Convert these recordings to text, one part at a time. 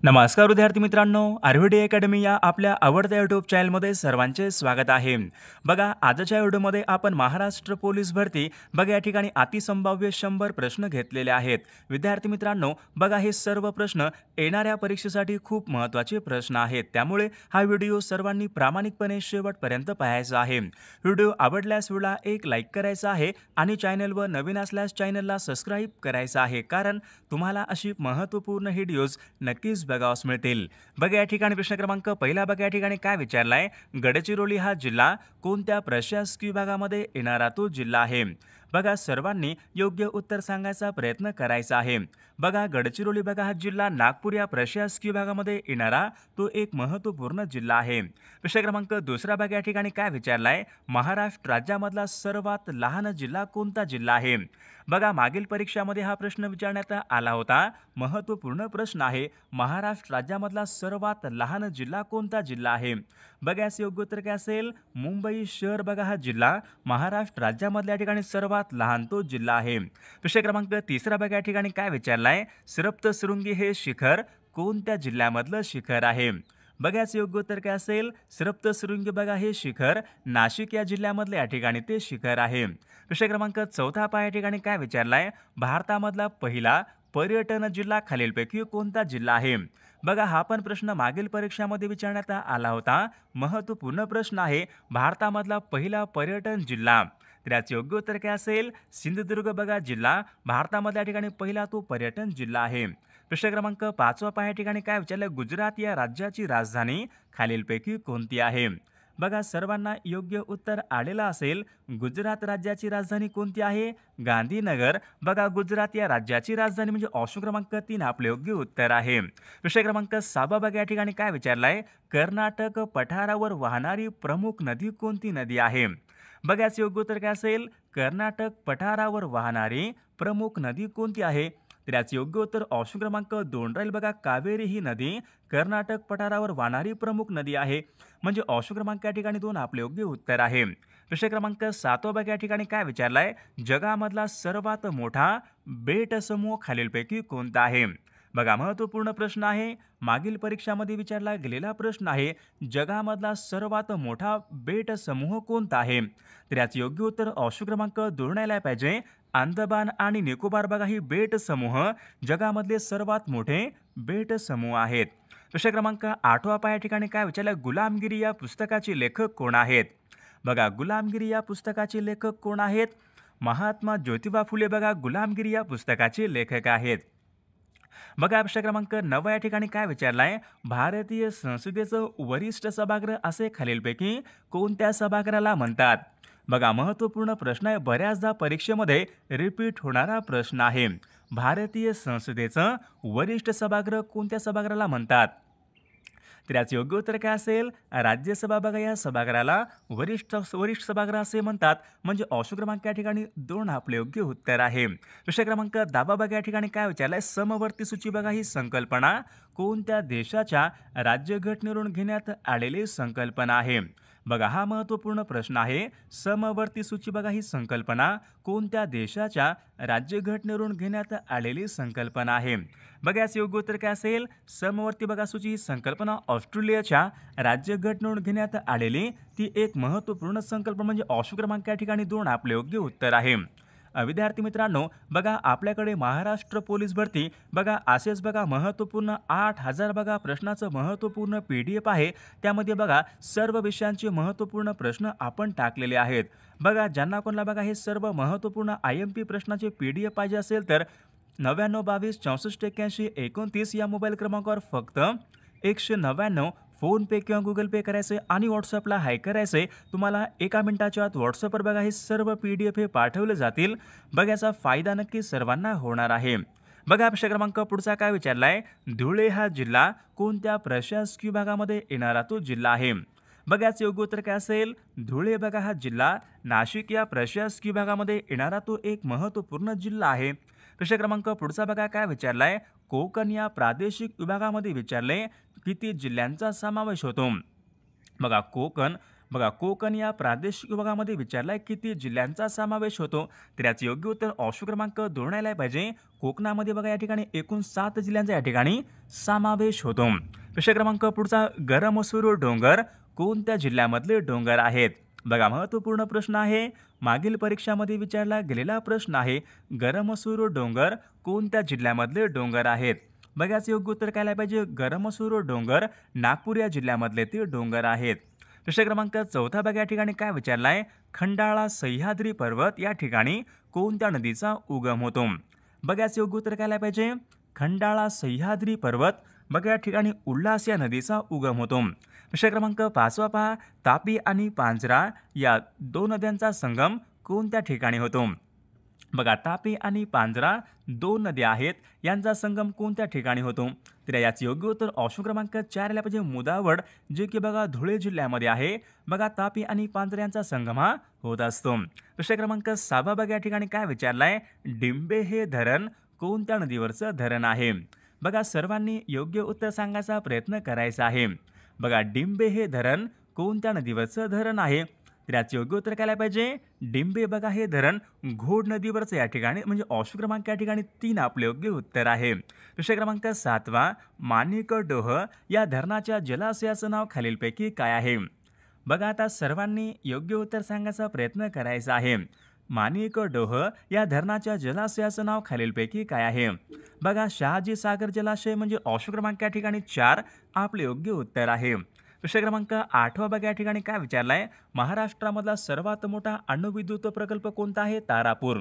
नमस्कार विद्यार्थी मित्रांनो, आरव्हीडी अकॅडमी या आपल्या आवडत्या यूट्यूब चॅनलमध्ये सर्वांचे स्वागत आहे। बघा, आजच्या व्हिडिओमध्ये आपण महाराष्ट्र पोलीस भरती बघा या ठिकाणी अतिसंभाव्य 100 प्रश्न घेतलेले आहेत। विद्यार्थी मित्रांनो, बघा हे सर्व प्रश्न येणाऱ्या परीक्षेसाठी खूप महत्त्वाचे प्रश्न आहेत, त्यामुळे हा व्हिडिओ सर्वांनी प्रामाणिकपणे शेवटपर्यंत पाहायचा आहे। व्हिडिओ आवडल्यास व्हिडिओला एक लाईक करायचा आहे आणि चॅनलवर नवीन असल्यास चॅनलला सबस्क्राईब करायचं आहे, कारण तुम्हाला अशी महत्त्वपूर्ण व्हिडिओज नक्कीच बघावयास मिळतील। बघा या ठिकाणी प्रश्न क्रमांक पहिला बघा या ठिकाणी काय विचारलाय, गडचिरोली हा जिल्हा कोणत्या प्रशासकीय विभागामध्ये येणारा तो जिल्हा आहे। बघा सर्वांनी योग्य उत्तर सांगायचा प्रयत्न करायचा आहे। बघा गडचिरोली बघा हा जिल्हा नागपूर या प्रशासकीय विभागामध्ये येणारा तो एक महत्त्वपूर्ण जिल्हा आहे। प्रश्न क्रमांक दुसरा बघा या ठिकाणी काय विचारलाय, महाराष्ट्र राज्यामधला सर्वात लहान जिल्हा कोणता जिल्हा आहे। बघा मागील परीक्षामध्ये हा प्रश्न विचारण्यात आला होता, महत्त्वपूर्ण प्रश्न आहे, महाराष्ट्र राज्यामधला सर्वात लहान जिल्हा कोणता जिल्हा आहे। बघा याचे योग्य उत्तर काय असेल, मुंबई शहर बघा हा जिल्हा महाराष्ट्र राज्यामधल्या ठिकाणी सर्वात लहान तो जिल्हा आहे। प्रश्न क्रमांक तिसरा बघा या ठिकाणी काय विचारलाय, सप्तशृंगी हे शिखर कोणत्या जिल्ह्यामधलं शिखर आहे। बघा याचे योग्य उत्तर काय असेल, सप्तशृंगी बघा हे शिखर नाशिक या जिल्ह्यामधले या ठिकाणी ते शिखर आहे। प्रश्न क्रमांक चौथा पहा या ठिकाणी काय विचारलाय, भारतामधला पहिला पर्यटन जिल्हा खालीलपैकी कोणता जिल्हा आहे। बघा हा पण प्रश्न मागील परीक्षामध्ये विचारण्यात आला होता, महत्त्वपूर्ण प्रश्न आहे, भारतामधला पहिला पर्यटन जिल्हा। तर याचे योग्य उत्तर काय असेल, सिंधुदुर्ग बघा जिल्हा भारतामधल्या ठिकाणी पहिला तो पर्यटन जिल्हा आहे। प्रश्न क्रमांक पाचवा पहा या ठिकाणी काय विचारलं, गुजरात या राज्याची राजधानी खालीलपैकी कोणती आहे। बघा सर्वांना योग्य उत्तर आलेलं असेल, गुजरात राज्याची राजधानी कोणती आहे, गांधीनगर। बघा गुजरात या राज्याची राजधानी म्हणजे ऑप्शन क्रमांक 3 आपले योग्य उत्तर आहे। प्रश्न क्रमांक 6 बघा या ठिकाणी काय विचारलाय, कर्नाटक पठारावर वाहणारी प्रमुख नदी कोणती नदी आहे। बघा याचे योग्य उत्तर काय असेल, कर्नाटक पठारावर वाहणारी प्रमुख नदी कोणती आहे। तर याचे योग्य उत्तर ऑप्शन क्रमांक 2 राहील। बघा कावेरी ही नदी कर्नाटक पठारावर वाहणारी प्रमुख नदी आहे, म्हणजे ऑप्शन क्रमांक या ठिकाणी 2 आपले योग्य उत्तर आहे। प्रश्न क्रमांक 7 बघा या ठिकाणी काय विचारलाय, जगामधला सर्वात मोठा बेट समूह खालीलपैकी कोणता आहे। बघा महत्त्वपूर्ण प्रश्न आहे, मागील परीक्षामध्ये विचारला गेलेला प्रश्न आहे, जगामधला सर्वात मोठा बेट समूह कोणता आहे। तर याचे योग्य उत्तर ऑप्शन क्रमांक 2 यायला पाहिजे, अंदमान आणि निकोबार बघा ही बेट समूह जगामधले सर्वात मोठे बेट समूह आहेत। प्रश्न क्रमांक 8 पहा या ठिकाणी काय विचारलं, गुलामगिरी या पुस्तकाचे लेखक कोण आहेत। बघा गुलामगिरी या पुस्तकाचे लेखक कोण आहेत, महात्मा ज्योतिबा फुले बघा गुलामगिरी या पुस्तकाचे लेखक आहेत। बघा प्रश्न क्रमांक 9 या ठिकाणी काय विचारलाय, भारतीय संसदेचं वरिष्ठ सभागृह असे खालीलपैकी कोणत्या सभागृहाला म्हणतात। बघा महत्त्वपूर्ण प्रश्न आहे, बऱ्याचदा परीक्षेमध्ये रिपीट होणारा प्रश्न आहे, भारतीय संसदेचं वरिष्ठ सभागृह कोणत्या सभागृहाला म्हणतात। तर याचे योग्य उत्तर काय असेल, राज्यसभा बघा या सभागृहाला वरिष्ठ सभागृह असे म्हणतात, म्हणजे ऑप्शन क्रमांक या ठिकाणी 2 आपले योग्य उत्तर आहे। प्रश्न क्रमांक 10 बघा या ठिकाणी काय विचारलंय, समवर्ती सूची बघा ही संकल्पना कोणत्या देशाच्या राज्यघटनेवरून घेण्यात आलेली संकल्पना आहे। बघा हा महत्त्वपूर्ण प्रश्न आहे, समवर्ती सूची बघा ही संकल्पना कोणत्या देशाच्या राज्यघटनेवरून घेण्यात आलेली संकल्पना आहे। बघा याचे योग्य उत्तर काय असेल, समवर्ती बघा सूची ही संकल्पना ऑस्ट्रेलियाच्या राज्यघटनेवरून घेण्यात आलेली ती एक महत्त्वपूर्ण संकल्पना, म्हणजे ऑप्शन क्रमांक या ठिकाणी 2 आपले योग्य उत्तर आहे। विद्यार्थी मित्रांनो, बघा आपल्याकडे महाराष्ट्र पोलीस भरती बघा असेच बघा महत्त्वपूर्ण 8000 बघा प्रश्नाचं महत्त्वपूर्ण PDF आहे, त्यामध्ये बघा सर्व विषयांचे महत्त्वपूर्ण प्रश्न आपण टाकलेले आहेत। बघा ज्यांना कोणाला बघा हे सर्व महत्त्वपूर्ण IMP प्रश्नाचे PDF पाहिजे असेल तर 99 22 64 81 29 या मोबाईल क्रमांकावर फक्त 199 फोन पे किंवा गुगल पे करायचे आणि व्हॉट्सअपला हाय करायचे, तुम्हाला 1 मिनिटाच्या आत व्हॉट्सअपवर बघा हे सर्व PDF हे पाठवले जातील। बघा याचा फायदा नक्की सर्वांना होणार आहे। बघा प्रश्न क्रमांक पुढचा काय विचारलाय, धुळे हा जिल्हा कोणत्या प्रशासकीय विभागामध्ये येणारा तो जिल्हा आहे। बघा याचे योग्य उत्तर काय असेल, धुळे बघा हा जिल्हा नाशिक या प्रशासकीय विभागामध्ये येणारा तो एक महत्त्वपूर्ण जिल्हा आहे। प्रश्न क्रमांक पुढचा बघा काय विचारलाय, कोकण या प्रादेशिक विभागामध्ये विचारले किती जिल्ह्यांचा समावेश होतो। बघा कोकण बघा कोकण या प्रादेशिक विभागामध्ये विचारलाय किती जिल्ह्यांचा समावेश होतो, तर याचं योग्य उत्तर ऑप्शन क्रमांक 2 यायला पाहिजे. कोकणामध्ये बघा या ठिकाणी एकूण 7 जिल्ह्यांचा या ठिकाणी समावेश होतो. प्रश्न क्रमांक पुढचा, गरमसूर डोंगर कोणत्या जिल्ह्यामधले डोंगर आहेत? बघा महत्त्वपूर्ण प्रश्न आहे. मागील परीक्षामध्ये विचारला गेलेला प्रश्न आहे. गरमसूर डोंगर कोणत्या जिल्ह्यामधले डोंगर आहेत? बघा याचं योग्य उत्तर काय पाहिजे. गरमसूर डोंगर नागपूर या जिल्ह्यामधले ते डोंगर आहेत. प्रश्न क्रमांक 4 बघा या ठिकाणी काय विचारलाय. खंडाळा सह्याद्री पर्वत या ठिकाणी कोणत्या नदीचा उगम होतो? बघा याचं योग्य उत्तर काय पाहिजे. खंडाळा सह्याद्री पर्वत बघा या ठिकाणी उल्हास या नदीचा उगम होतो. प्रश्न क्रमांक 5 पहा. तापी आणि पांझरा या 2 नद्यांचा संगम कोणत्या ठिकाणी होतो? बघा तापी आणि पांझरा 2 नद्या आहेत, यांचा संगम कोणत्या ठिकाणी होतो? तर याचे योग्य उत्तर ऑप्शन क्रमांक 4 यायला पाहिजे. मुदावड, जे की बघा धुळे जिल्ह्यामध्ये आहे. बघा तापी आणि पांझरा यांचा संगम हा होत असतो. प्रश्न क्रमांक 6 बघा या ठिकाणी काय विचारलाय. डिंबे हे धरण कोणत्या नदीवरचं धरण आहे? बघा सर्वांनी योग्य उत्तर सांगायचा प्रयत्न करायचा आहे. बघा डिंबे हे धरण कोणत्या नदीवरचं धरण आहे? तर याचे योग्य उत्तर काय पाहिजे. डिंबे बघा हे धरण घोड नदीवरचं या ठिकाणी म्हणजे ऑप्शन क्रमांक या ठिकाणी 3 आपले योग्य उत्तर आहे. प्रश्न क्रमांक 7 माणिकडोह या धरणाच्या जलाशयाचं नाव खालीलपैकी काय आहे? बघा आता सर्वांनी योग्य उत्तर सांगायचा प्रयत्न करायचा आहे. माणिकडोह या धरणाच्या जलाशयाचं नाव खालीलपैकी काय आहे? बघा शहाजी सागर जलाशय म्हणजे ऑप्शन क्रमांक या ठिकाणी 4 आपले योग्य उत्तर आहे. प्रश्न क्रमांक 8 बघा या ठिकाणी काय विचारलाय. महाराष्ट्रामधला सर्वात मोठा अणुविद्युत प्रकल्प कोणता आहे? तारापूर.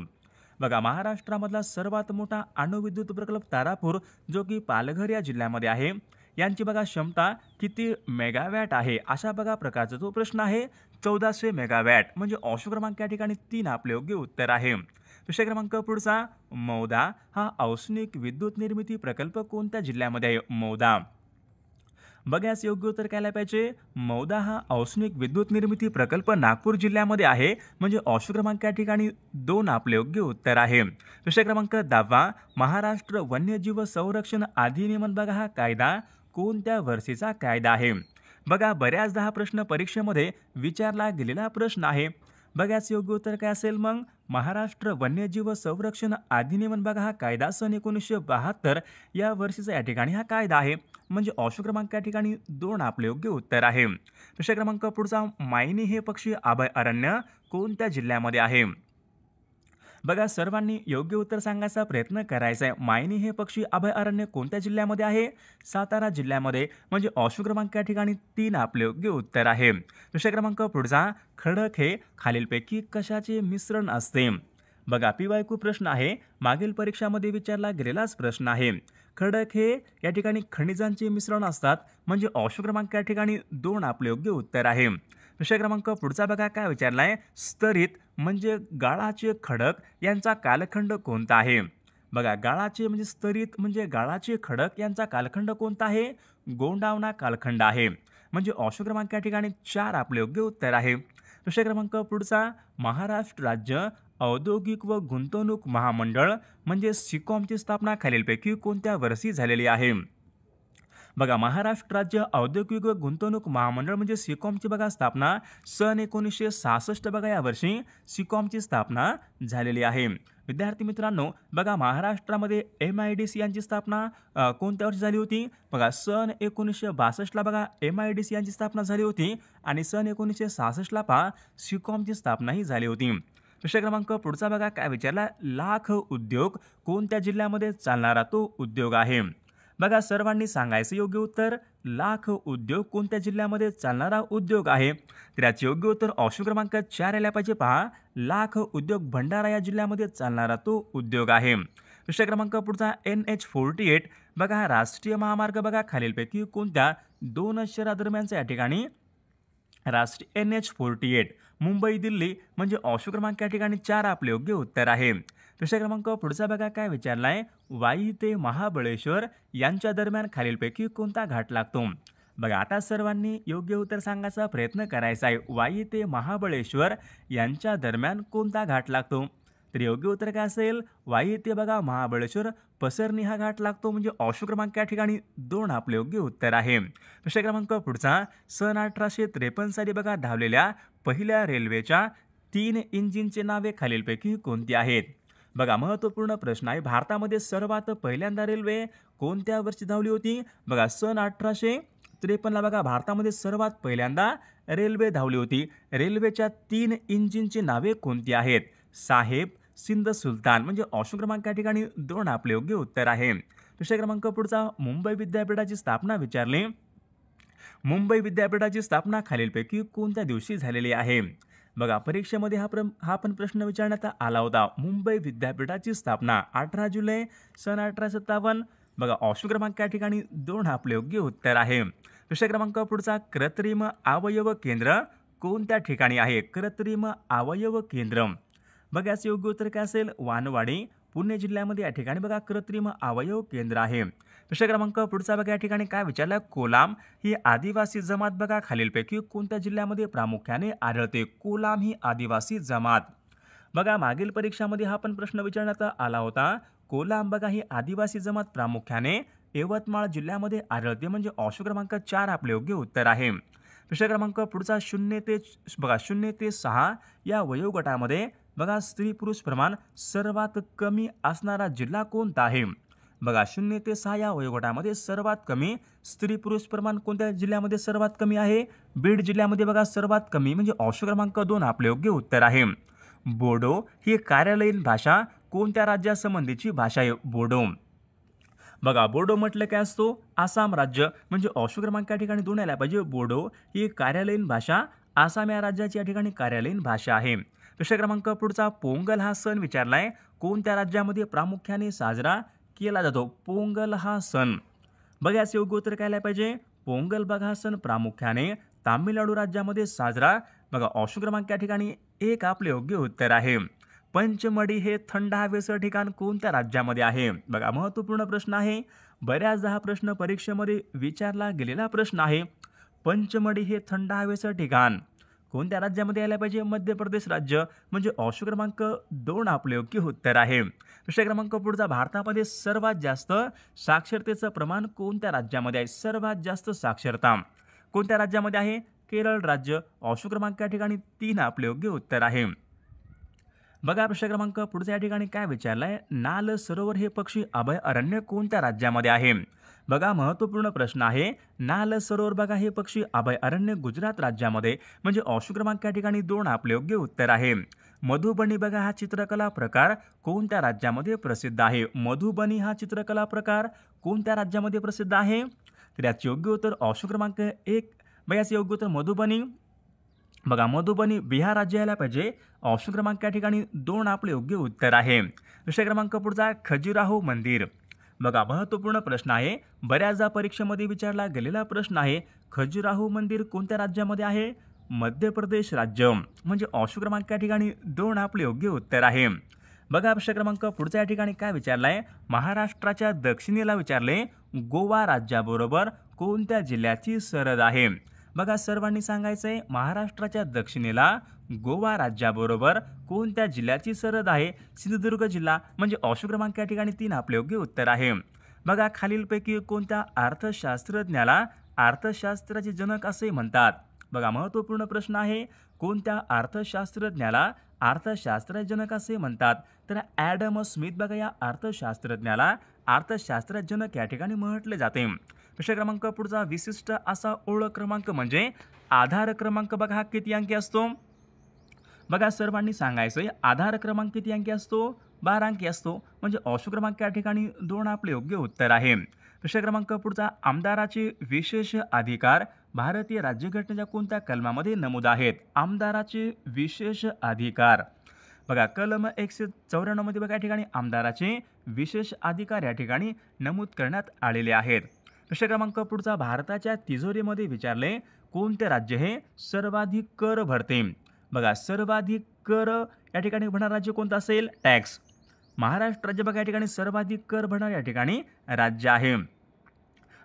बघा महाराष्ट्रामधला सर्वात मोठा अणुविद्युत प्रकल्प तारापूर, जो की पालघर या जिल्ह्यामध्ये आहे. यांची बघा क्षमता किती मेगावॅट आहे, अशा बघा प्रकारचा तो प्रश्न आहे. 1400 मेगावॅट म्हणजे ऑप्शन क्रमांक या ठिकाणी 3 आपले योग्य उत्तर आहे. प्रश्न क्रमांक पुढचा, मौदा हा औष्णिक विद्युत निर्मिती प्रकल्प कोणत्या जिल्ह्यामध्ये आहे? मौदा. बघा याचं योग्य उत्तर काय पाहिजे. मौदा हा औष्णिक विद्युत निर्मिती प्रकल्प नागपूर जिल्ह्यामध्ये आहे म्हणजे ऑप्शन क्रमांक या ठिकाणी 2 आपले योग्य उत्तर आहे. प्रश्न क्रमांक 10 महाराष्ट्र वन्यजीव संरक्षण अधिनियम बघा हा कायदा कोणत्या वर्षीचा कायदा आहे? बघा बऱ्याचदा हा प्रश्न परीक्षेमध्ये विचारला गेलेला प्रश्न आहे. बघा याचं योग्य उत्तर काय असेल मग. महाराष्ट्र वन्यजीव संरक्षण अधिनियम बघा हा कायदा सन 1972 या वर्षीचा या ठिकाणी हा कायदा आहे म्हणजे ऑप्शन क्रमांक या ठिकाणी 2 आपले योग्य उत्तर आहे. प्रश्न क्रमांक पुढचा, मायनी हे पक्षी अभयारण्य कोणत्या जिल्ह्यामध्ये आहे? बघा सर्वांनी योग्य उत्तर सांगायचा प्रयत्न करायचा आहे. मायनी हे पक्षी अभयारण्य कोणत्या जिल्ह्यामध्ये आहे? सातारा जिल्ह्यामध्ये म्हणजे ऑप्शन क्रमांक या ठिकाणी 3 आपले योग्य उत्तर आहे. प्रश्न क्रमांक पुढचा, खडक हे खालीलपैकी कशाचे मिश्रण असते? बघा PYQ प्रश्न आहे, मागील परीक्षामध्ये विचारला गेलेलाच प्रश्न आहे. खडक हे या ठिकाणी खनिजांचे मिश्रण असतात म्हणजे ऑप्शन क्रमांक या ठिकाणी 2 आपले योग्य उत्तर आहे. प्रश्न क्रमांक पुढचा बघा काय विचारलाय. स्तरित म्हणजे गाळाचे खडक यांचा कालखंड कोणता आहे? बघा गाळाचे म्हणजे स्तरित म्हणजे गाळाचे खडक यांचा कालखंड कोणता आहे? गोंडावना कालखंड आहे म्हणजे ऑप्शन क्रमांक या ठिकाणी 4 आपले योग्य उत्तर आहे. प्रश्न क्रमांक पुढचा, महाराष्ट्र राज्य औद्योगिक व गुंतवणूक महामंडळ म्हणजे सिकॉमची स्थापना खालीलपैकी कोणत्या वर्षी झालेली आहे? बघा महाराष्ट्र राज्य औद्योगिक व गुंतवणूक महामंडळ म्हणजे सिकॉमची बघा स्थापना सन 1966 बघा या वर्षी सिकॉमची स्थापना झालेली आहे. विद्यार्थी मित्रांनो बघा महाराष्ट्रामध्ये MIDC यांची स्थापना कोणत्या वर्षी झाली होती? बघा सन 1962 बघा MIDC यांची स्थापना झाली होती आणि सन 1966 पहा सिकॉमची स्थापना ही झाली होती. प्रश्न क्रमांक पुढचा बघा काय विचारला. लाख उद्योग कोणत्या जिल्ह्यामध्ये चालणारा तो उद्योग आहे? बघा सर्वांनी सांगायचं योग्य उत्तर. लाख उद्योग कोणत्या जिल्ह्यामध्ये चालणारा उद्योग आहे? तर याचे योग्य उत्तर ऑप्शन क्रमांक 4 यायला पाहिजे. पहा लाख उद्योग भंडारा या जिल्ह्यामध्ये चालणारा तो उद्योग आहे. प्रश्न क्रमांक पुढचा, NH48 बघा हा राष्ट्रीय महामार्ग बघा खालीलपैकी कोणत्या 2 शहरादरम्यानचा या ठिकाणी राष्ट्रीय NH48 मुंबई दिल्ली म्हणजे ऑप्शन क्रमांक या ठिकाणी 4 आपले योग्य उत्तर आहे. प्रश्न क्रमांक पुढचा बघा काय विचारलाय. वाई ते महाबळेश्वर यांच्या दरम्यान खालीलपैकी कोणता घाट लागतो? बघा आता सर्वांनी योग्य उत्तर सांगायचा प्रयत्न करायचा आहे. वाई ते महाबळेश्वर यांच्या दरम्यान कोणता घाट लागतो? तर योग्य उत्तर काय असेल? वाई ते बघा महाबळेश्वर पसरणी हा घाट लागतो, म्हणजे ऑप्शन क्रमांक या ठिकाणी 2 आपले योग्य उत्तर आहे. प्रश्न क्रमांक पुढचा, सन 1853 साली बघा धावलेल्या पहिल्या रेल्वेच्या 3 इंजिनचे नावे खालीलपैकी कोणती आहेत? बघा महत्त्वपूर्ण प्रश्न आहे. भारतामध्ये सर्वात पहिल्यांदा रेल्वे कोणत्या वर्षी धावली होती? बघा सन 1853ला बघा भारतामध्ये सर्वात पहिल्यांदा रेल्वे धावली होती. रेल्वेच्या 3 इंजिनची नावे कोणती आहेत? साहेब, सिंध, सुलतान, म्हणजे ऑप्शन क्रमांक या ठिकाणी 2 आपले योग्य उत्तर आहे. प्रश्न क्रमांक पुढचा, मुंबई विद्यापीठाची स्थापना विचारली. मुंबई विद्यापीठाची स्थापना खालीलपैकी कोणत्या दिवशी झालेली आहे? बघा परीक्षेमध्ये हा पण प्रश्न विचारण्यात आला होता. मुंबई विद्यापीठाची स्थापना 18 जुलै सन 1857. बघा ऑप्शन क्रमांक या ठिकाणी 2 आपले योग्य उत्तर आहे. प्रश्न क्रमांक पुढचा, कृत्रिम अवयव केंद्र कोणत्या ठिकाणी आहे? कृत्रिम अवयव केंद्र, बघा याचे योग्य उत्तर काय असेल? वानवाडी, पुणे जिल्ह्यामध्ये या ठिकाणी बघा कृत्रिम अवयव केंद्र आहे. प्रश्न क्रमांक पुढचा बघा या ठिकाणी काय विचारलं? कोलाम ही आदिवासी जमात बघा खालीलपैकी कोणत्या जिल्ह्यामध्ये प्रामुख्याने आढळते? कोलाम ही आदिवासी जमात, बघा मागील परीक्षामध्ये हा पण प्रश्न विचारण्यात आला होता. कोलाम बघा ही आदिवासी जमात प्रामुख्याने यवतमाळ जिल्ह्यामध्ये आढळते, म्हणजे ऑप्शन क्रमांक 4 आपले योग्य उत्तर आहे. प्रश्न क्रमांक पुढचा, 0 ते 6 या वयोगटामध्ये बघा स्त्री पुरुष प्रमाण सर्वात कमी असणारा जिल्हा कोणता आहे? बघा 0 ते 6 या वयोगटामध्ये सर्वात कमी स्त्री पुरुष प्रमाण कोणत्या जिल्ह्यामध्ये सर्वात कमी आहे? बीड जिल्ह्यामध्ये बघा सर्वात कमी, म्हणजे ऑप्शन क्रमांक 2 आपले योग्य उत्तर आहे. बोडो ही कार्यालयीन भाषा कोणत्या राज्यासंबंधीची भाषा आहे? बोडो, बघा बोडो म्हटलं काय असतो? आसाम राज्य, म्हणजे ऑप्शन क्रमांक या ठिकाणी 2 आला पाहिजे. बोडो ही कार्यालयीन भाषा आसाम या राज्याची या ठिकाणी कार्यालयीन भाषा आहे. प्रश्न क्रमांक पुढचा, पोंगल हा सण विचारलाय कोणत्या राज्यामध्ये प्रामुख्याने साजरा केला जातो? पोंगल हा सण, बघा याचे योग्य उत्तर काय आलं पाहिजे? पोंगल बघा हा सण प्रामुख्याने तामिळनाडू राज्यामध्ये साजरा, बघा ऑप्शन क्रमांक या ठिकाणी 1 आपले योग्य उत्तर आहे. पंचमढी हे थंड हवेचं ठिकाण कोणत्या राज्यामध्ये आहे? बघा महत्त्वपूर्ण प्रश्न आहे. बऱ्याचदा हा प्रश्न परीक्षेमध्ये विचारला गेलेला प्रश्न आहे. पंचमढी हे थंड हवेचं ठिकाण कोणत्या राज्यामध्ये यायला पाहिजे? मध्य प्रदेश राज्य, म्हणजे ऑप्शन क्रमांक 2 आपले योग्य उत्तर आहे. प्रश्न क्रमांक पुढचा, भारतामध्ये सर्वात जास्त साक्षरतेचं प्रमाण कोणत्या राज्यामध्ये आहे? सर्वात जास्त साक्षरता कोणत्या राज्यामध्ये आहे? केरळ राज्य, ऑप्शन क्रमांक या ठिकाणी 3 आपले योग्य उत्तर आहे. बघा प्रश्न क्रमांक पुढच्या या ठिकाणी काय विचारलाय? नाल सरोवर हे पक्षी अभयारण्य कोणत्या राज्यामध्ये आहे? बघा महत्त्वपूर्ण प्रश्न आहे. नाल सरोवर बघा हे पक्षी अभयारण्य गुजरात राज्यामध्ये, म्हणजे ऑप्शन क्रमांक या ठिकाणी 2 आपले योग्य उत्तर आहे. मधुबनी बघा हा चित्रकला प्रकार कोणत्या राज्यामध्ये प्रसिद्ध आहे? मधुबनी हा चित्रकला प्रकार कोणत्या राज्यामध्ये प्रसिद्ध आहे? तर याचे योग्य उत्तर ऑप्शन क्रमांक 1, बघा याचे योग्य उत्तर मधुबनी, बघा मधुबनी बिहार राज्य यायला पाहिजे. ऑप्शन क्रमांक या ठिकाणी 2 आपले योग्य उत्तर आहे. विषय क्रमांक पुढचा, खजुराहो मंदिर, बघा महत्त्वपूर्ण प्रश्न आहे. बऱ्याचदा परीक्षेमध्ये विचारला गेलेला प्रश्न आहे. खजुराहो मंदिर कोणत्या राज्यामध्ये आहे? मध्य प्रदेश राज्य, म्हणजे ऑप्शन क्रमांक या ठिकाणी 2 आपले योग्य उत्तर आहे. बघा विषय क्रमांक पुढच्या या ठिकाणी काय विचारलाय? महाराष्ट्राच्या दक्षिणेला विचारले गोवा राज्याबरोबर कोणत्या जिल्ह्याची सरहद आहे? बघा सर्वांनी सांगायचंय महाराष्ट्राच्या दक्षिणेला गोवा राज्याबरोबर कोणत्या जिल्ह्याची सरहद आहे? सिंधुदुर्ग जिल्हा, म्हणजे ऑप्शन क्रमांक या ठिकाणी 3 आपले योग्य उत्तर आहे. बघा खालीलपैकी कोणत्या अर्थशास्त्रज्ञाला अर्थशास्त्राचे जनक असे म्हणतात? बघा महत्त्वपूर्ण प्रश्न आहे. कोणत्या अर्थशास्त्रज्ञाला अर्थशास्त्राचे जनक असे म्हणतात? तर ॲडम स्मिथ बघा या अर्थशास्त्रज्ञाला अर्थशास्त्राचे जनक या ठिकाणी म्हटले जाते. प्रश्न क्रमांक पुढचा, विशिष्ट असा ओळख क्रमांक म्हणजे आधार क्रमांक बघा हा किती अंकी असतो? बघा सर्वांनी सांगायचंय आधार क्रमांक किती अंकी असतो? 12 अंकी असतो, म्हणजे ऑप्शन क्रमांक या ठिकाणी 2 आपले योग्य उत्तर आहे. प्रश्न क्रमांक पुढचा, आमदाराचे विशेष अधिकार भारतीय राज्यघटनेच्या कोणत्या कलमामध्ये नमूद आहेत? आमदाराचे विशेष अधिकार, बघा कलम 194 मध्ये बघा या ठिकाणी आमदाराचे विशेष अधिकार या ठिकाणी नमूद करण्यात आलेले आहेत. प्रश्न क्रमांक पुढचा, भारताच्या तिजोरीमध्ये विचारले कोणते राज्य हे सर्वाधिक कर भरते? बघा सर्वाधिक कर या ठिकाणी भरणारे राज्य कोणतं असेल? टॅक्स. महाराष्ट्र राज्य बघा या ठिकाणी सर्वाधिक कर भरणारे या ठिकाणी राज्य आहे.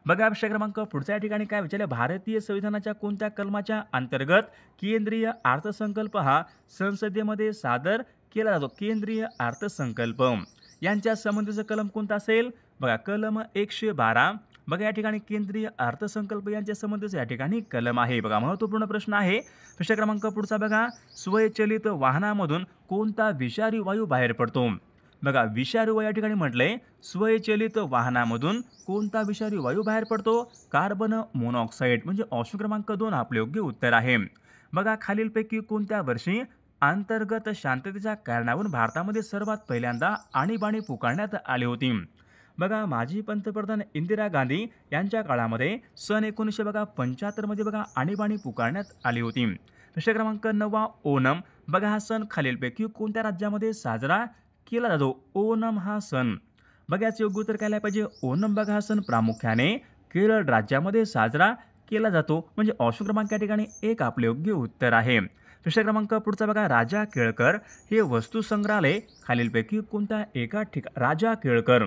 बघा विषय क्रमांक पुढच्या या ठिकाणी काय विचारले? भारतीय संविधानाच्या कोणत्या कलमाच्या अंतर्गत केंद्रीय अर्थसंकल्प हा संसदेमध्ये सादर केला जातो. केंद्रीय अर्थसंकल्प यांच्या संबंधीचं कलम कोणतं असेल? बघा कलम 112. बघा या ठिकाणी केंद्रीय अर्थसंकल्प यांच्या संबंधीचं या ठिकाणी कलम आहे. बघा महत्त्वपूर्ण प्रश्न आहे. प्रश्न क्रमांक पुढचा बघा, स्वयंचलित वाहनामधून कोणता विषारी वायू बाहेर पडतो? बघा विषारी वायू या ठिकाणी म्हटलंय स्वयंचलित वाहनामधून कोणता विषारी वायू बाहेर पडतो? Carbon monoxide. म्हणजे ऑप्शन क्रमांक 2 आपले योग्य उत्तर आहे. बघा खालीलपैकी कोणत्या वर्षी अंतर्गत शांततेच्या कारणावरून भारतामध्ये सर्वात पहिल्यांदा आणीबाणी पुकारण्यात आली होती? बघा माजी पंतप्रधान इंदिरा गांधी यांच्या काळामध्ये सन 1975 मध्ये बघा आणीबाणी पुकारण्यात आली होती. प्रश्न क्रमांक 9 ओणम. बघा हा सण खालीलपैकी कोणत्या राज्यामध्ये साजरा केला जातो? ओणम हा सण. बघा याचे योग्य उत्तर काय पाहिजे? ओणम बघा हा सण प्रामुख्याने केरळ राज्यामध्ये साजरा केला जातो. म्हणजे ऑप्शन क्रमांक या ठिकाणी 1 आपले योग्य उत्तर आहे. प्रश्न क्रमांक पुढचा बघा, राजा केळकर हे वस्तू संग्रहालय खालीलपैकी कोणत्या एका राजा केळकर.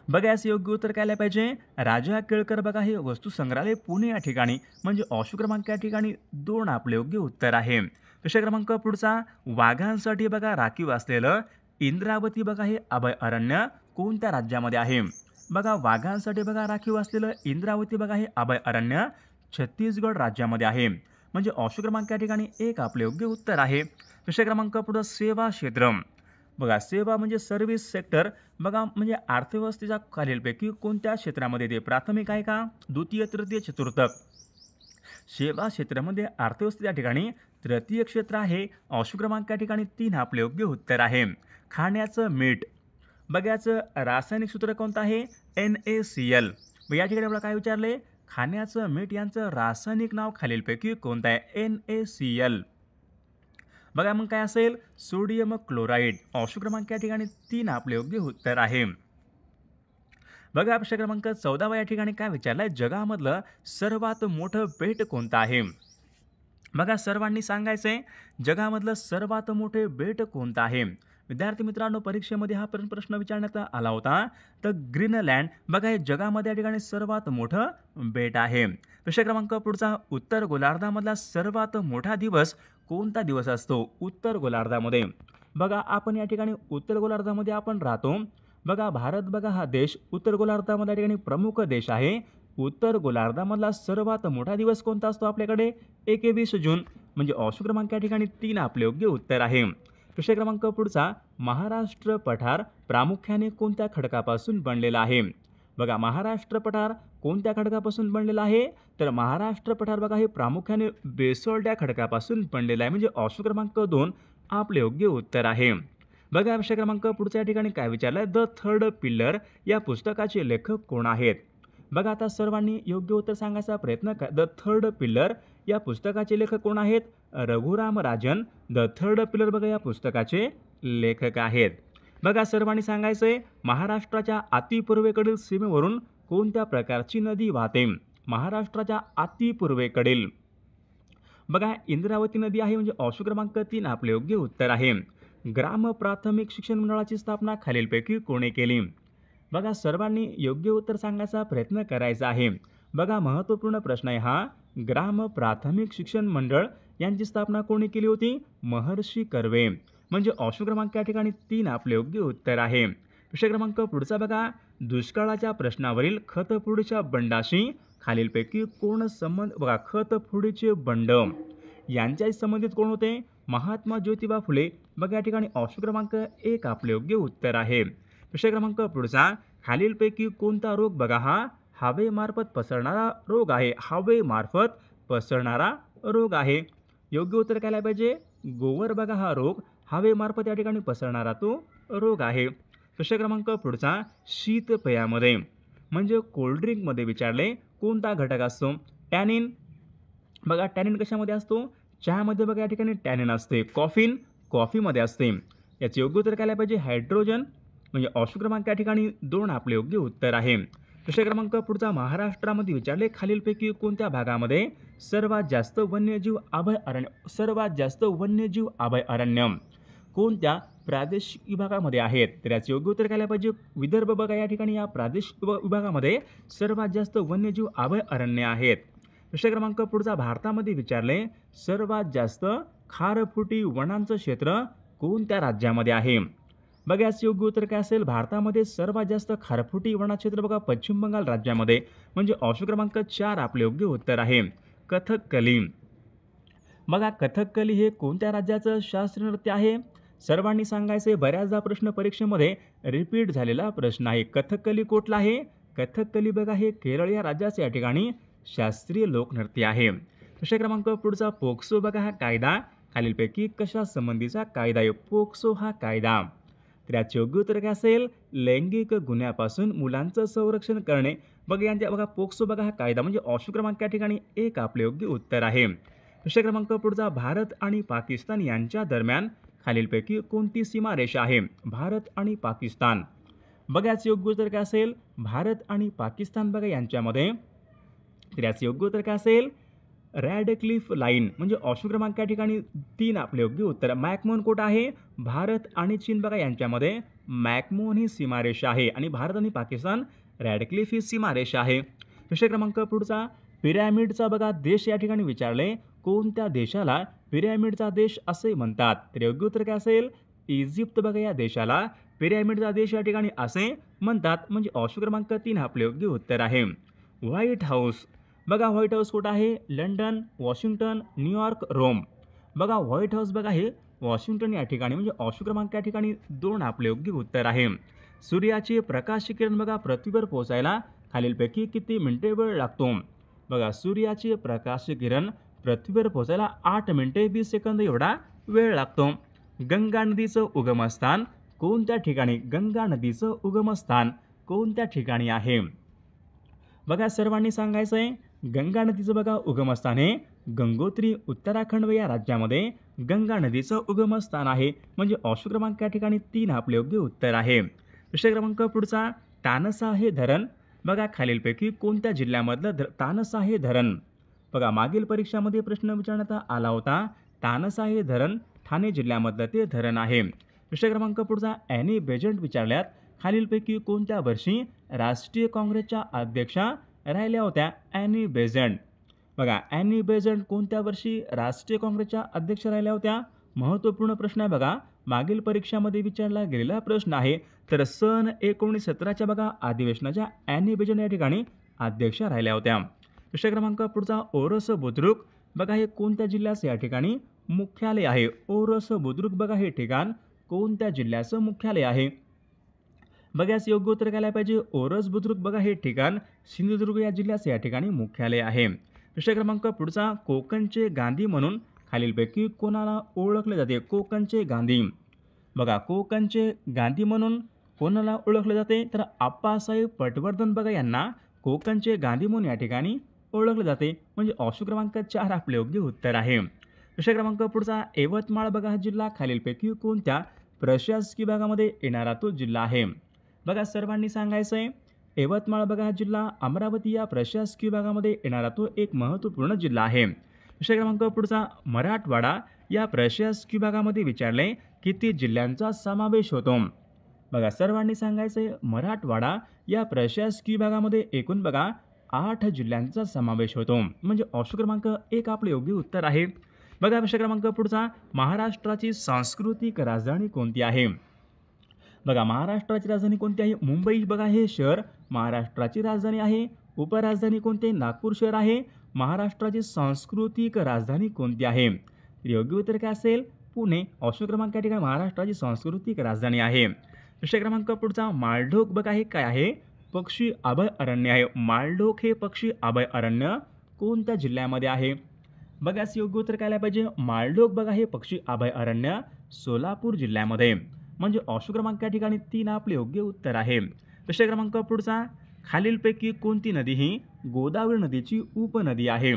बघा याचे योग्य उत्तर काय पाहिजे? राजा केळकर बघा हे वस्तू संग्रहालय पुणे या ठिकाणी. म्हणजे ऑप्शन क्रमांक या ठिकाणी 2 आपले योग्य उत्तर आहे. प्रश्न क्रमांक पुढचा, वाघांसाठी बघा राखीव असलेलं इंद्रावती बघा हे अभयारण्य कोणत्या राज्यामध्ये आहे? बघा वाघांसाठी बघा राखीव असलेलं इंद्रावती बघा हे अभयारण्य छत्तीसगड राज्यामध्ये आहे. म्हणजे ऑप्शन क्रमांक या ठिकाणी 1 आपले योग्य उत्तर आहे. प्रश्न क्रमांक पुढे, सेवा क्षेत्र. बघा सेवा म्हणजे सर्व्हिस सेक्टर. बघा म्हणजे अर्थव्यवस्थेच्या खालीलपैकी कोणत्या क्षेत्रामध्ये ते प्राथमिक आहे का, द्वितीय, तृतीय, चतुर्थ? सेवा क्षेत्रामध्ये अर्थव्यवस्थेच्या ठिकाणी तृतीय क्षेत्र आहे. ऑप्शन क्रमांक या ठिकाणी 3 आपले योग्य उत्तर आहे. खाण्याचं मीठ. बघा याचं रासायनिक सूत्र कोणतं आहे? NaCl. या ठिकाणी आपल्याला काय विचारले? खाण्याचं मीठ यांचं रासायनिक नाव खालीलपैकी कोणतं आहे? NaCl. बघा मग काय असेल? Sodium chloride. ऑप्शन क्रमांक या ठिकाणी 3 आपले योग्य उत्तर आहे. बघा प्रश्न क्रमांक 14 या ठिकाणी काय विचारलंय? जगामधलं सर्वात मोठं बेट कोणतं आहे? बघा सर्वांनी सांगायचंय जगामधलं सर्वात मोठे बेट कोणतं आहे? विद्यार्थी मित्रांनो परीक्षेमध्ये हा प्रश्न विचारण्यात आला होता. तर ग्रीनलँड बघा हे जगामध्ये या ठिकाणी सर्वात मोठं बेट आहे. प्रश्न क्रमांक पुढचा, उत्तर गोलार्धामधला सर्वात मोठा दिवस कोणता दिवस असतो? उत्तर गोलार्धामध्ये. बघा आपण या ठिकाणी उत्तर गोलार्धामध्ये आपण राहतो. बघा भारत बघा हा देश उत्तर गोलार्धामध्ये या ठिकाणी प्रमुख देश आहे. उत्तर गोलार्धामधला सर्वात मोठा दिवस कोणता असतो आपल्याकडे? 21 जून. म्हणजे ऑप्शन क्रमांक या ठिकाणी 3 आपले योग्य उत्तर आहे. प्रश्न क्रमांक पुढचा, महाराष्ट्र पठार प्रामुख्याने कोणत्या खडकापासून बनलेला आहे? बघा महाराष्ट्र पठार कोणत्या खडकापासून बनलेला आहे? तर महाराष्ट्र पठार बघा हे प्रामुख्याने बेसॉल्ट या खडकापासून बनलेला आहे. म्हणजे ऑप्शन क्रमांक 2 आपले योग्य उत्तर आहे. बघा प्रश्न क्रमांक पुढच्या ठिकाणी काय विचारलंय? द थर्ड पिल्लर या पुस्तकाचे लेखक कोण आहेत? बघा आता सर्वांनी योग्य उत्तर सांगायचा प्रयत्न करा. द थर्ड पिल्लर या पुस्तकाचे लेखक कोण आहेत? Raghuram Rajan the third pillar बघा या पुस्तकाचे लेखक आहेत. बघा सर्वांनी सांगायचंय महाराष्ट्राच्या अतिपूर्वेकडील सीमेवरून कोणत्या प्रकारची नदी वाहते? महाराष्ट्राच्या अतिपूर्वेकडील बघा इंद्रावती नदी आहे. म्हणजे ऑप्शन क्रमांक 3 आपले योग्य उत्तर आहे. ग्राम प्राथमिक शिक्षण मंडळाची स्थापना खालीलपैकी कोणी केली? बघा सर्वांनी योग्य उत्तर सांगण्याचा प्रयत्न करायचा आहे. बघा महत्त्वपूर्ण प्रश्न आहे हा. ग्राम प्राथमिक शिक्षण मंडळ यांची स्थापना कोणी केली होती? महर्षी कर्वे. म्हणजे ऑप्शन क्रमांक या ठिकाणी 3 आपले योग्य उत्तर आहे. प्रश्न क्रमांक पुढचा बघा, दुष्काळाच्या प्रश्नावरील खतफोडीच्या बंडाशी खालीलपैकी कोण संबंध? बघा खतफोडीचे बंड यांच्याशी संबंधित कोण होते? महात्मा ज्योतिबा फुले. बघा या ठिकाणी ऑप्शन क्रमांक 1 आपले योग्य उत्तर आहे. प्रश्न क्रमांक पुढचा, खालीलपैकी कोणता रोग बघा हा हवेमार्फत पसरणारा रोग आहे? हवेमार्फत पसरणारा रोग आहे. योग्य उत्तर काय पाहिजे? गोवर बघा हा रोग हवेमार्फत या ठिकाणी पसरणारा तो रोग आहे. प्रश्न क्रमांक पुढचा, शीतपेयामध्ये म्हणजे कोल्ड्रिंकमध्ये विचारले कोणता घटक असतो? टॅनिन. बघा टॅनिन कशामध्ये असतो? चहामध्ये बघा या ठिकाणी टॅनिन असते. कॉफीमध्ये असते. याचे योग्य उत्तर काय पाहिजे? हायड्रोजन. म्हणजे ऑप्शन क्रमांक या ठिकाणी 2 आपले योग्य उत्तर आहे. प्रश्न क्रमांक पुढचा, महाराष्ट्रामध्ये विचारले खालीलपैकी कोणत्या भागामध्ये सर्वात जास्त वन्यजीव अभयारण्य कोणत्या प्रादेशिक विभागामध्ये आहेत? तर याचे योग्य उत्तर काय पाहिजे? विदर्भ बघा या ठिकाणी या प्रादेशिक विभागामध्ये सर्वात जास्त वन्यजीव अभयारण्य आहेत. प्रश्न क्रमांक पुढचा, भारतामध्ये विचारले सर्वात जास्त खारफुटी वनांचं क्षेत्र कोणत्या राज्यामध्ये आहे? बघा याचं योग्य उत्तर काय असेल? भारतामध्ये सर्वात जास्त खारफुटी वनक्षेत्र बघा पश्चिम बंगाल राज्यामध्ये, म्हणजे ऑप्शन क्रमांक 4 आपले योग्य उत्तर आहे. कथकली. बघा कथकली हे कोणत्या राज्याचं शास्त्रीय नृत्य आहे? सर्वांनी सांगायचे, बऱ्याचदा प्रश्न परीक्षेमध्ये रिपीट झालेला प्रश्न आहे. कथकली कुठला आहे? कथकली बघा हे केरळ या राज्याचे या ठिकाणी शास्त्रीय लोकनृत्य आहे. प्रश्न क्रमांक पुढचा, पोक्सो बघा हा कायदा खालीलपैकी कशा संबंधीचा कायदा आहे? पोक्सो हा कायदा. तर याचे योग्य उत्तर काय असेल? लैंगिक गुन्ह्यापासून मुलांचं संरक्षण करणे. बघा यांच्या बघा पोक्सो बघा हा कायदा, म्हणजे ऑप्शन क्रमांक या ठिकाणी 1 आपले योग्य उत्तर आहे. प्रश्न क्रमांक पुढचा, भारत आणि पाकिस्तान यांच्या दरम्यान खालीलपैकी कोणती सीमारेषा आहे? भारत आणि पाकिस्तान. बघा याचे योग्य उत्तर काय असेल? भारत आणि पाकिस्तान बघा यांच्यामध्ये. तर याचे योग्य उत्तर काय असेल? रॅडक्लिफ लाईन, म्हणजे ऑप्शन क्रमांक या ठिकाणी 3 आपले योग्य उत्तर. मॅकमोहन कोट आहे? भारत आणि चीन बघा यांच्यामध्ये मॅकमोहन ही सीमारेषा आहे आणि भारत आणि पाकिस्तान रॅडक्लिफ ही सीमारेषा आहे. प्रश्न क्रमांक पुढचा, पिरॅमिडचा बघा देश या ठिकाणी विचारले, कोणत्या देशाला पिरॅमिडचा देश असे म्हणतात? तर योग्य उत्तर काय असेल? इजिप्त बघा या देशाला पिरॅमिडचा देश या ठिकाणी असे म्हणतात, म्हणजे ऑप्शन क्रमांक 3 आपले योग्य उत्तर आहे. White House. बघा व्हाईट हाऊस कुठं आहे? London, Washington, New York, Rome. बघा व्हाईट हाऊस बघा हे वॉशिंग्टन या ठिकाणी, म्हणजे ऑप्शन क्रमांक या ठिकाणी 2 आपले योग्य उत्तर आहे. सूर्याचे प्रकाश किरण बघा पृथ्वीवर पोहोचायला खालीलपैकी किती मिनिटे वेळ लागतो? बघा सूर्याचे प्रकाश किरण पृथ्वीवर पोहोचायला 8 मिनिटे 20 सेकंद एवढा वेळ लागतो. गंगा नदीचं उगमस्थान कोणत्या ठिकाणी? गंगा नदीचं उगमस्थान कोणत्या ठिकाणी आहे? बघा सर्वांनी सांगायचं आहे, गंगा नदीचं बघा उगमस्थान हे गंगोत्री उत्तराखंड या राज्यामध्ये गंगा नदीचं उगमस्थान आहे, म्हणजे ऑप्शन क्रमांक या ठिकाणी 3 आपले योग्य उत्तर आहे. प्रश्न क्रमांक पुढचा, तानसा हे धरण बघा खालीलपैकी कोणत्या जिल्ह्यामधलं तानसा हे धरण? बघा मागील परीक्षामध्ये प्रश्न विचारण्यात आला होता. तानसा हे धरण ठाणे जिल्ह्यामधलं ते धरण आहे. प्रश्न क्रमांक पुढचा, ॲनी बेझंट विचारल्यात, खालीलपैकी कोणत्या वर्षी राष्ट्रीय काँग्रेसच्या अध्यक्षा राहिल्या होत्या? Annie Besant. बघा ॲनी बेझंट कोणत्या वर्षी राष्ट्रीय काँग्रेसच्या अध्यक्ष राहिल्या होत्या? महत्त्वपूर्ण प्रश्न आहे बघा, मागील परीक्षामध्ये विचारला गेलेला प्रश्न आहे. तर सन 1917च्या बघा अधिवेशनाच्या ॲनी बेझंट या ठिकाणी अध्यक्षा राहिल्या होत्या. प्रश्न क्रमांक पुढचा, ओरस बुद्रुक बघा हे कोणत्या जिल्ह्याचं या ठिकाणी मुख्यालय आहे? ओरस बुद्रुक बघा हे ठिकाण कोणत्या जिल्ह्याचं मुख्यालय आहे? बघा याचं योग्य उत्तर काय पाहिजे? ओरस बुद्रुक बघा हे ठिकाण सिंधुदुर्ग या जिल्ह्याचं या ठिकाणी मुख्यालय आहे. प्रश्न क्रमांक पुढचा, कोकणचे गांधी म्हणून खालीलपैकी कोणाला ओळखले जाते? कोकणचे गांधी. बघा कोकणचे गांधी म्हणून कोणाला ओळखले जाते? तर आप्पासाहेब पटवर्धन बघा यांना कोकणचे गांधी म्हणून या ठिकाणी ओळखले जाते, म्हणजे ऑप्शन क्रमांक 4 आपले योग्य उत्तर आहे. प्रश्न क्रमांक पुढचा, यवतमाळ बघा हा जिल्हा खालीलपैकी कोणत्या प्रशासकीय विभागामध्ये येणारा तो जिल्हा आहे? बघा सर्वांनी सांगायचं आहे, यवतमाळ बघा हा जिल्हा अमरावती या प्रशासकीय विभागामध्ये येणारा तो एक महत्त्वपूर्ण जिल्हा आहे. प्रश्न क्रमांक पुढचा, मराठवाडा या प्रशासकीय विभागामध्ये विचारले किती जिल्ह्यांचा समावेश होतो? बघा सर्वांनी सांगायचं आहे, मराठवाडा या प्रशासकीय विभागामध्ये एकूण बघा 8 जिल्ह्यांचा समावेश होतो, म्हणजे ऑप्शन क्रमांक 1 आपले योग्य उत्तर आहे. बघा प्रश्न क्रमांक पुढचा, महाराष्ट्राची सांस्कृतिक राजधानी कोणती आहे? बघा महाराष्ट्राची राजधानी कोणती आहे? मुंबई बघा हे शहर महाराष्ट्राची राजधानी आहे. उपराजधानी कोणती? नागपूर शहर आहे. महाराष्ट्राची सांस्कृतिक राजधानी कोणती आहे? योग्य उत्तर काय असेल? पुणे. ऑप्शन क्रमांक या ठिकाणी महाराष्ट्राची सांस्कृतिक राजधानी आहे. प्रश्न क्रमांक पुढचा, माळढोक बघा हे काय आहे? पक्षी अभय अरण्य आहे. माळढोक हे पक्षी अभय अरण्य कोणत्या जिल्ह्यामध्ये आहे? बघा योग्य उत्तर काय पाहिजे? माळढोक बघा हे पक्षी अभय अरण्य सोलापूर जिल्ह्यामध्ये, म्हणजे ऑप्शन क्रमांक या ठिकाणी 3 आपले योग्य उत्तर आहे. प्रश्न क्रमांक पुढचा, खालीलपैकी कोणती नदी ही गोदावरी नदीची उपनदी आहे?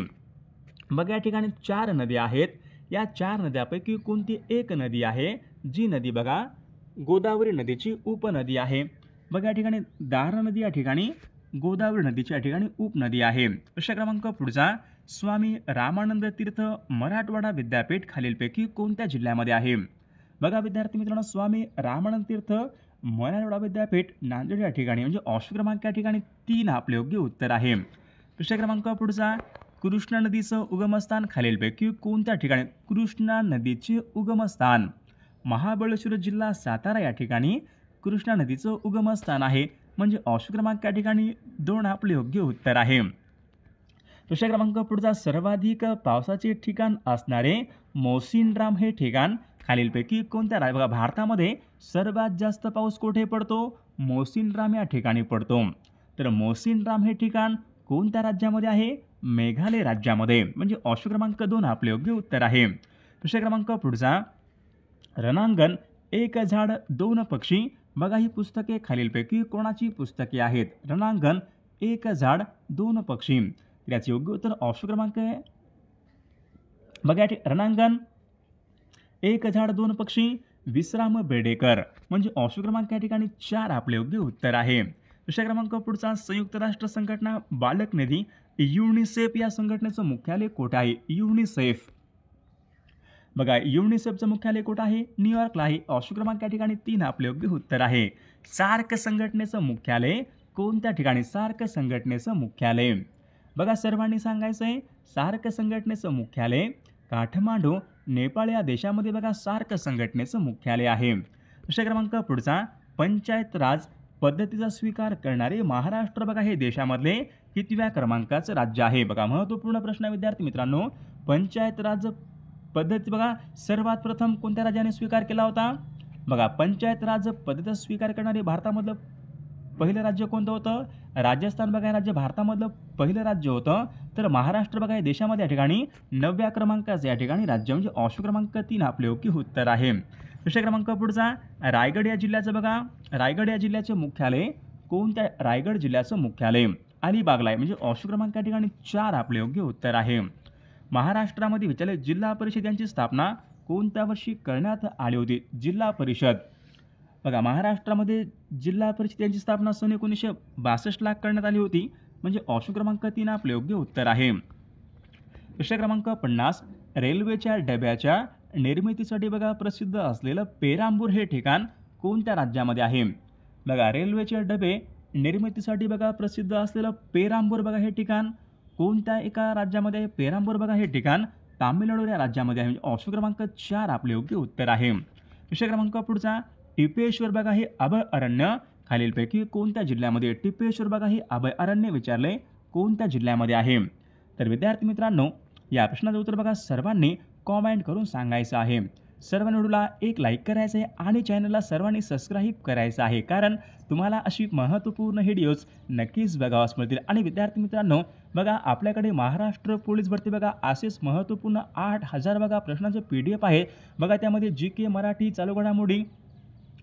बघा या ठिकाणी 4 नद्या आहेत. या 4 नद्यापैकी कोणती एक नदी आहे जी नदी बघा गोदावरी नदीची उपनदी आहे? बघा या ठिकाणी दारणा नदी या ठिकाणी गोदावरी नदीची या ठिकाणी उपनदी आहे. प्रश्न क्रमांक पुढचा, स्वामी रामानंद तीर्थ मराठवाडा विद्यापीठ खालीलपैकी कोणत्या जिल्ह्यामध्ये आहे? बघा विद्यार्थी मित्रांनो, स्वामी रामानंद तीर्थ मराठवाडा विद्यापीठ नांदेड या ठिकाणी, म्हणजे ऑप्शन क्रमांक या ठिकाणी 3 आपले योग्य उत्तर आहे. प्रश्न क्रमांक पुढचा, कृष्णा नदीचं उगमस्थान खालीलपैकी कोणत्या ठिकाणी? कृष्णा नदीचे उगमस्थान महाबळेश्वर जिल्हा सातारा या ठिकाणी कृष्णा नदीचं उगमस्थान आहे. म्हणजे ऑप्शन क्रमांक या ठिकाणी 2 आपले योग्य उत्तर आहे. दुसरा क्रमांक पुढचा, सर्वाधिक पावसाचे ठिकाण असणारे मोसिनराम हे ठिकाण खालीलपैकी कोणत्या बघा भारतामध्ये सर्वात जास्त पाऊस कुठे पडतो? मोसिनराम या ठिकाणी पडतो. तर मोसिनराम हे ठिकाण कोणत्या राज्यामध्ये आहे? मेघालय राज्यामध्ये. म्हणजे ऑप्शन क्रमांक 2 आपले योग्य उत्तर आहे. दुसरा क्रमांक पुढचा, रणांगण, एक झाड दोन पक्षी, बघा ही पुस्तके खालीलपैकी कोणाची पुस्तके आहेत? रणांगण, एक झाड दोन पक्षी. याचे योग्य उत्तर ऑप्शन क्रमांक आहे बघा रणांगण, एक झाड दोन पक्षी, विश्राम बेडेकर. म्हणजे ऑप्शन क्रमांक या ठिकाणी 4 आपले योग्य उत्तर आहे. दुसरा क्रमांक पुढचा, संयुक्त राष्ट्र संघटना बालक निधी युनिसेफ या संघटनेचं मुख्यालय कुठे आहे? युनिसेफ. बघा युनिसेफचं मुख्यालय कुठं आहे? न्यूयॉर्कला आहे. ऑप्शन क्रमांक या ठिकाणी 3 आपले योग्य उत्तर आहे. सार्क संघटनेचं मुख्यालय कोणत्या ठिकाणी? सार्क संघटनेचं मुख्यालय. बघा सर्वांनी सांगायचं आहे, सार्क संघटनेचं मुख्यालय काठमांडू, नेपाळ या देशामध्ये बघा सार्क संघटनेचं मुख्यालय आहे. दुसरा क्रमांक पुढचा, पंचायत राज पद्धतीचा स्वीकार करणारे महाराष्ट्र बघा हे देशामधले कितव्या क्रमांकाचं राज्य आहे? बघा महत्त्वपूर्ण प्रश्न विद्यार्थी मित्रांनो, पंचायत राज पद्धती बघा सर्वात प्रथम कोणत्या राज्याने स्वीकार केला होता? बघा पंचायत राज पद्धतीचा स्वीकार करणारे भारतामधलं पहिलं राज्य कोणतं होतं? राजस्थान बघा हे राज्य भारतामधलं पहिलं राज्य होतं. तर महाराष्ट्र बघा हे देशामध्ये या ठिकाणी 9व्या क्रमांकाचं या ठिकाणी राज्य. म्हणजे ऑप्शन क्रमांक 3 आपले योग्य उत्तर आहे. दुसरा क्रमांक पुढचा, रायगड या जिल्ह्याचं बघा, रायगड या जिल्ह्याचे मुख्यालय कोणत्या? रायगड जिल्ह्याचं मुख्यालय अलिबागला आहे. म्हणजे ऑप्शन क्रमांक या ठिकाणी 4 आपले योग्य उत्तर आहे. महाराष्ट्रामध्ये विद्यालय जिल्हा परिषद यांची स्थापना कोणत्या वर्षी करण्यात आली होती? जिल्हा परिषद बघा महाराष्ट्रामध्ये जिल्हा परिषद यांची स्थापना सन 1962 करण्यात आली होती. म्हणजे ऑप्शन क्रमांक 3 आपले योग्य उत्तर आहे. दुसरा क्रमांक 50, रेल्वेच्या डब्याच्या निर्मितीसाठी बघा प्रसिद्ध असलेलं पेरांबूर हे ठिकाण कोणत्या राज्यामध्ये आहे? बघा रेल्वेचे डबे निर्मितीसाठी बघा प्रसिद्ध असलेलं पेरांबूर बघा हे ठिकाण कोणत्या एका राज्यामध्ये आहे? पेरांबूर बघा हे ठिकाण तामिळनाडू या राज्यामध्ये आहे. ऑप्शन क्रमांक 4 आपले योग्य उत्तर आहे. दुसरा क्रमांक पुढचा, टिपेश्वर बघा हे अभयारण्य खालीलपैकी कोणत्या जिल्ह्यामध्ये? टिपेश्वर बघा हे अभयारण्य विचारले कोणत्या जिल्ह्यामध्ये आहे? तर विद्यार्थी मित्रांनो या प्रश्नाचं उत्तर बघा सर्वांनी कॉमेंट करून सांगायचं आहे. सर्वांनी व्हिडिओला एक लाईक करायचं आहे आणि चॅनलला सर्वांनी सबस्क्राईब करायचं आहे, कारण तुम्हाला अशी महत्त्वपूर्ण व्हिडिओज नक्कीच बघावास मिळतील. आणि विद्यार्थी मित्रांनो बघा आपल्याकडे महाराष्ट्र पोलीस भरती बघा असेच महत्त्वपूर्ण 8000 बघा प्रश्नांचे PDF आहे. बघा त्यामध्ये GK मराठी चालू घडामोडी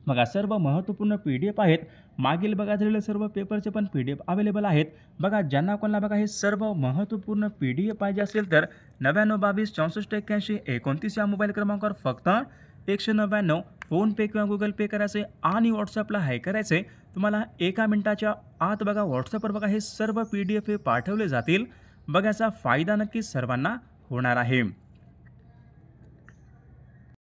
बघा सर्व महत्त्वपूर्ण PDF आहेत. मागील बघा झालेले सर्व पेपरचे पण PDF अवेलेबल आहेत. बघा ज्यांना कोणाला बघा हे सर्व महत्त्वपूर्ण PDF पाहिजे असेल तर 9922 64 81 29 या मोबाईल क्रमांकावर फक्त 199 फोनपे किंवा गुगल पे करायचे आणि व्हॉट्सअपला हाय करायचे. तुम्हाला 1 मिनिटाच्या आत बघा व्हॉट्सअपवर बघा हे सर्व PDF हे पाठवले जातील. बघा याचा फायदा नक्कीच सर्वांना होणार आहे.